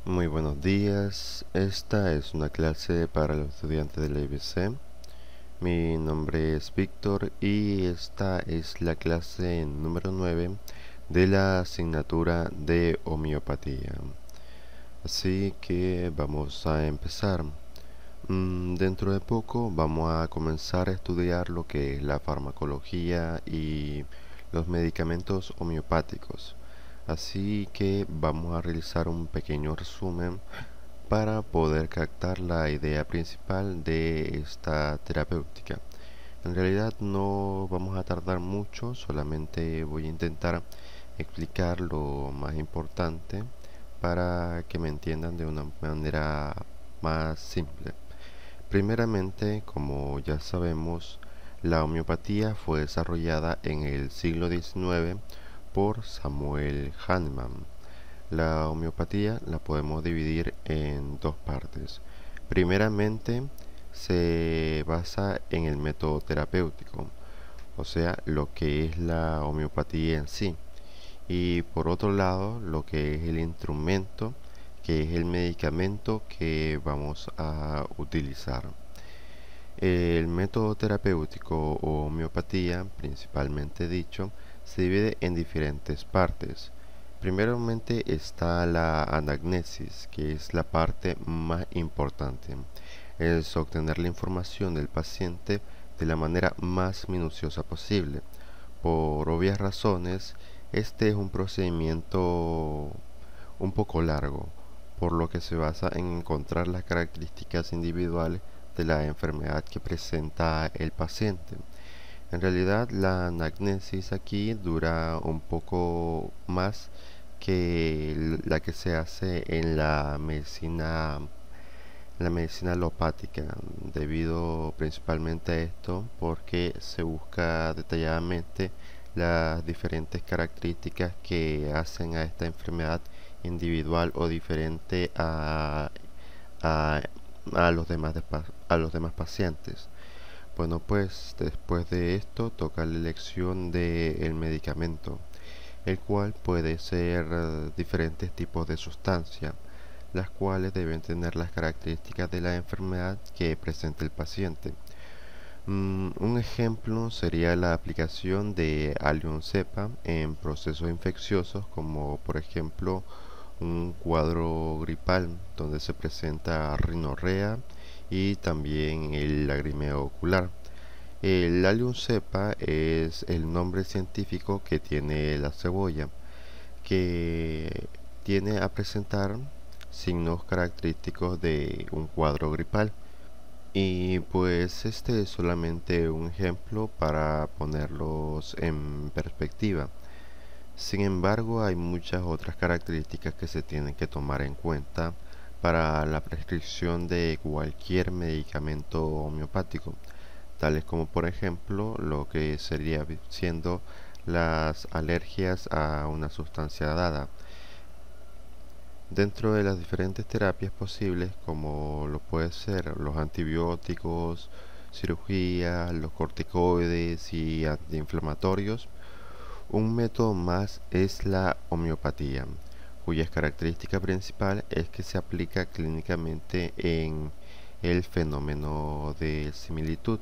Muy buenos días, esta es una clase para los estudiantes de la IBC. Mi nombre es Víctor y esta es la clase número 9 de la asignatura de homeopatía. Así que vamos a empezar. Dentro de poco vamos a comenzar a estudiar lo que es la farmacología y los medicamentos homeopáticos. Así que vamos a realizar un pequeño resumen para poder captar la idea principal de esta terapéutica. En realidad no vamos a tardar mucho, solamente voy a intentar explicar lo más importante para que me entiendan de una manera más simple. Primeramente, como ya sabemos, la homeopatía fue desarrollada en el siglo XIX por Samuel Hahnemann. La homeopatía la podemos dividir en dos partes. Primeramente, se basa en el método terapéutico, o sea, lo que es la homeopatía en sí. Y por otro lado, lo que es el instrumento, que es el medicamento que vamos a utilizar. El método terapéutico o homeopatía, principalmente dicho, se divide en diferentes partes. Primeramente está la anamnesis, que es la parte más importante. Es obtener la información del paciente de la manera más minuciosa posible. Por obvias razones, este es un procedimiento un poco largo, por lo que se basa en encontrar las características individuales de la enfermedad que presenta el paciente. En realidad, la anamnesis aquí dura un poco más que la que se hace en la medicina alopática, debido principalmente a esto porque se busca detalladamente las diferentes características que hacen a esta enfermedad individual o diferente a, a los demás pacientes. Bueno, pues después de esto toca la elección del medicamento, el cual puede ser diferentes tipos de sustancia, las cuales deben tener las características de la enfermedad que presenta el paciente. Un ejemplo sería la aplicación de Allium cepa en procesos infecciosos, como por ejemplo un cuadro gripal donde se presenta rinorrea y también el lagrimeo ocular. El Allium cepa es el nombre científico que tiene la cebolla, que tiene a presentar signos característicos de un cuadro gripal. Y pues este es solamente un ejemplo para ponerlos en perspectiva. Sin embargo, hay muchas otras características que se tienen que tomar en cuenta para la prescripción de cualquier medicamento homeopático, tales como por ejemplo lo que sería siendo las alergias a una sustancia dada. Dentro de las diferentes terapias posibles, como lo puede ser los antibióticos, cirugía, los corticoides y antiinflamatorios, un método más es la homeopatía, cuya característica principal es que se aplica clínicamente en el fenómeno de similitud.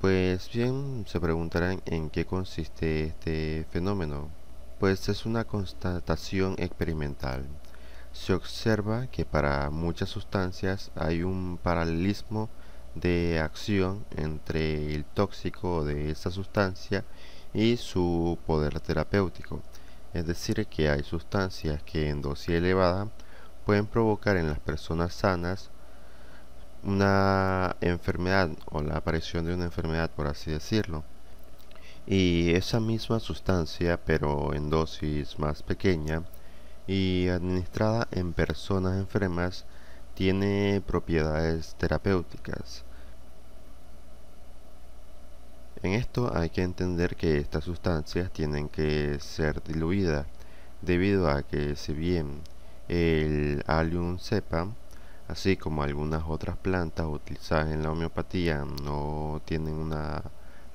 Pues bien, se preguntarán en qué consiste este fenómeno. Pues es una constatación experimental. Se observa que para muchas sustancias hay un paralelismo de acción entre el tóxico de esa sustancia y su poder terapéutico. Es decir, que hay sustancias que en dosis elevada pueden provocar en las personas sanas una enfermedad o la aparición de una enfermedad, por así decirlo. Y esa misma sustancia, pero en dosis más pequeña y administrada en personas enfermas, tiene propiedades terapéuticas. En esto hay que entender que estas sustancias tienen que ser diluidas, debido a que si bien el Allium cepa, así como algunas otras plantas utilizadas en la homeopatía, no tienen una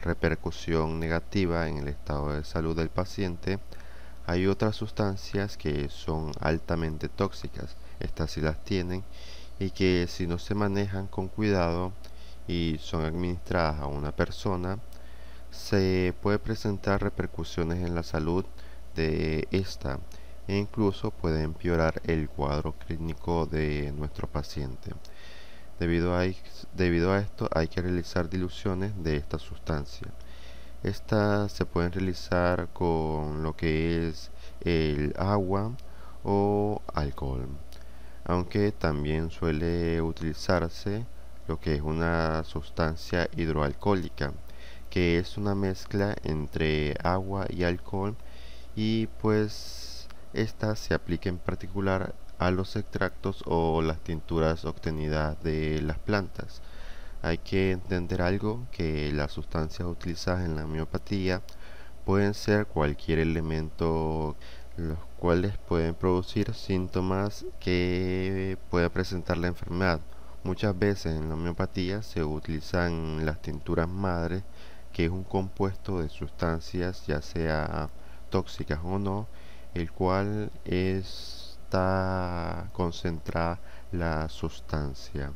repercusión negativa en el estado de salud del paciente, Hay otras sustancias que son altamente tóxicas, estas sí las tienen, y que si no se manejan con cuidado y son administradas a una persona, se puede presentar repercusiones en la salud de esta e incluso puede empeorar el cuadro clínico de nuestro paciente. Debido a esto hay que realizar diluciones de esta sustancia. Estas se pueden realizar con lo que es el agua o alcohol, aunque también suele utilizarse lo que es una sustancia hidroalcohólica, que es una mezcla entre agua y alcohol, y pues esta se aplica en particular a los extractos o las tinturas obtenidas de las plantas. Hay que entender algo, que las sustancias utilizadas en la homeopatía pueden ser cualquier elemento, los cuales pueden producir síntomas que pueda presentar la enfermedad. Muchas veces en la homeopatía se utilizan las tinturas madres, que es un compuesto de sustancias ya sea tóxicas o no, el cual está concentrada la sustancia.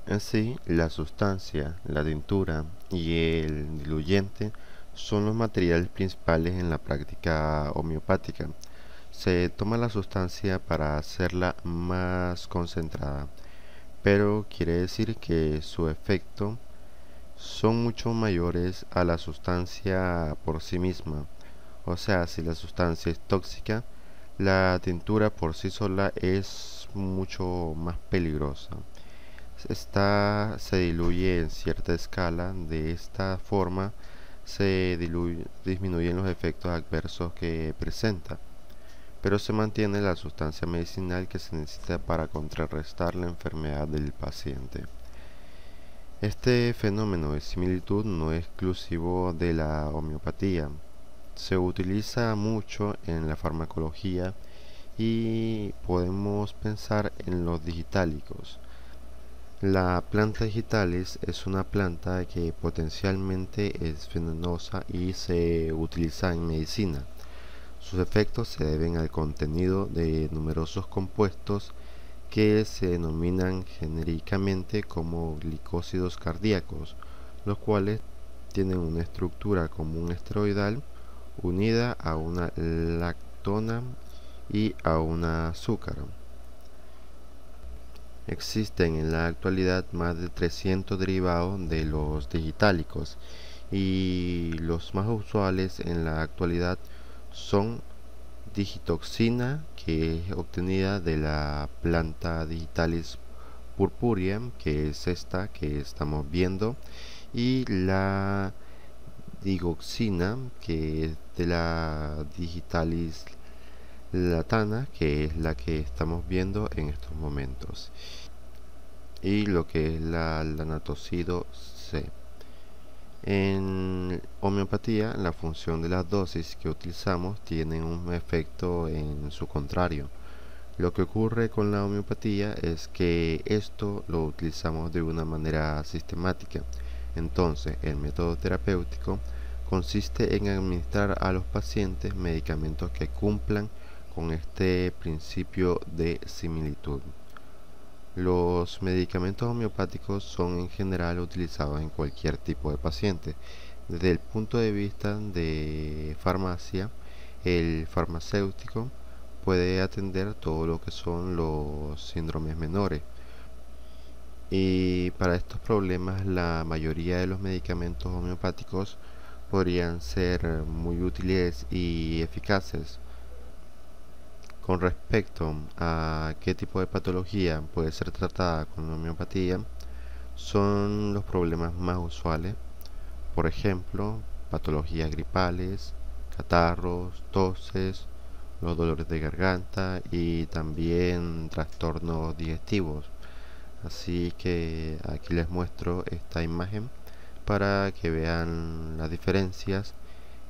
Así, la sustancia, la tintura y el diluyente son los materiales principales en la práctica homeopática. Se toma la sustancia para hacerla más concentrada, pero quiere decir que su efecto son mucho mayores a la sustancia por sí misma. O sea, si la sustancia es tóxica, la tintura por sí sola es mucho más peligrosa. Esta se diluye en cierta escala. De esta forma disminuyen los efectos adversos que presenta, pero se mantiene la sustancia medicinal que se necesita para contrarrestar la enfermedad del paciente. Este fenómeno de similitud no es exclusivo de la homeopatía. Se utiliza mucho en la farmacología y podemos pensar en los digitálicos. La planta digitalis es una planta que potencialmente es venenosa y se utiliza en medicina. Sus efectos se deben al contenido de numerosos compuestos que se denominan genéricamente como glicósidos cardíacos, los cuales tienen una estructura común esteroidal unida a una lactona y a un azúcar. Existen en la actualidad más de 300 derivados de los digitálicos, y los más usuales en la actualidad son digitoxina, que es obtenida de la planta Digitalis purpurea, que es esta que estamos viendo, y la digoxina, que es de la Digitalis latana, que es la que estamos viendo en estos momentos, y lo que es la lanatocido C. En homeopatía, la función de las dosis que utilizamos tiene un efecto en su contrario. Lo que ocurre con la homeopatía es que esto lo utilizamos de una manera sistemática. Entonces, el método terapéutico consiste en administrar a los pacientes medicamentos que cumplan con este principio de similitud. Los medicamentos homeopáticos son en general utilizados en cualquier tipo de paciente. Desde el punto de vista de farmacia, el farmacéutico puede atender todo lo que son los síndromes menores. Y para estos problemas, la mayoría de los medicamentos homeopáticos podrían ser muy útiles y eficaces. Con respecto a qué tipo de patología puede ser tratada con la homeopatía, son los problemas más usuales, por ejemplo, patologías gripales, catarros, toses, los dolores de garganta y también trastornos digestivos. Así que aquí les muestro esta imagen para que vean las diferencias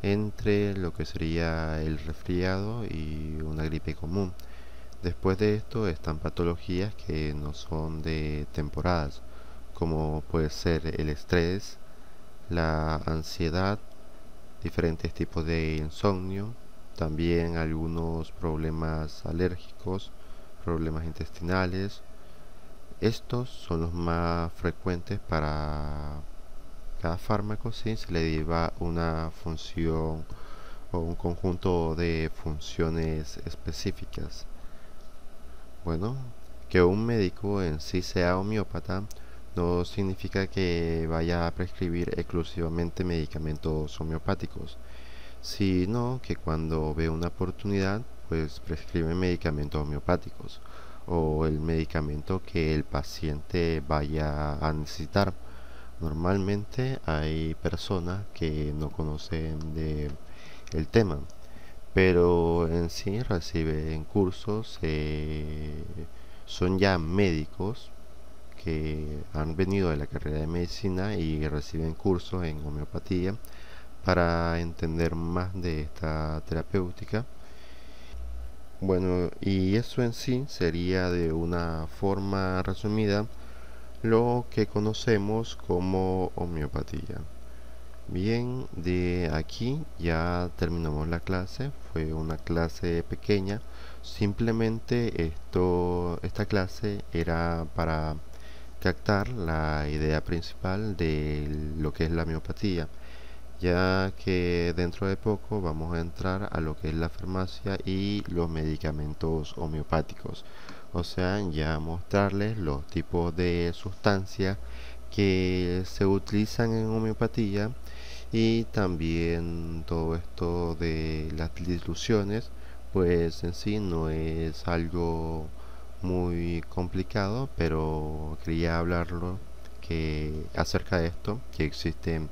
entre lo que sería el resfriado y una gripe común. Después de esto están patologías que no son de temporadas, como puede ser el estrés, la ansiedad, diferentes tipos de insomnio, también algunos problemas alérgicos, problemas intestinales. Estos son los más frecuentes para cada fármaco, ¿sí? Se le deriva una función o un conjunto de funciones específicas. Bueno, que un médico en sí sea homeópata no significa que vaya a prescribir exclusivamente medicamentos homeopáticos, sino que cuando ve una oportunidad, pues prescribe medicamentos homeopáticos o el medicamento que el paciente vaya a necesitar. Normalmente hay personas que no conocen de el tema, pero en sí reciben cursos, son ya médicos que han venido de la carrera de medicina y reciben cursos en homeopatía para entender más de esta terapéutica. Bueno, y eso en sí sería de una forma resumida lo que conocemos como homeopatía. Bien, de aquí ya terminamos la clase. Fue una clase pequeña. Simplemente esta clase era para captar la idea principal de lo que es la homeopatía, ya que dentro de poco vamos a entrar a lo que es la farmacia y los medicamentos homeopáticos. O sea, ya mostrarles los tipos de sustancias que se utilizan en homeopatía y también todo esto de las diluciones, pues en sí no es algo muy complicado, pero quería hablarlo que acerca de esto, que existen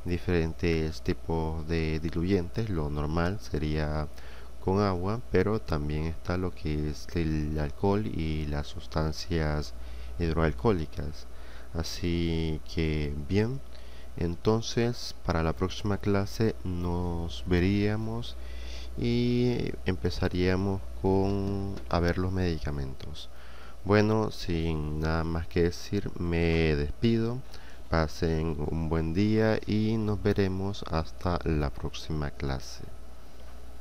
diferentes tipos de diluyentes. Lo normal sería con agua, pero también está lo que es el alcohol y las sustancias hidroalcohólicas. Así que bien, entonces para la próxima clase nos veríamos y empezaríamos con a ver los medicamentos. Bueno, sin nada más que decir, me despido. Pasen un buen día y nos veremos hasta la próxima clase.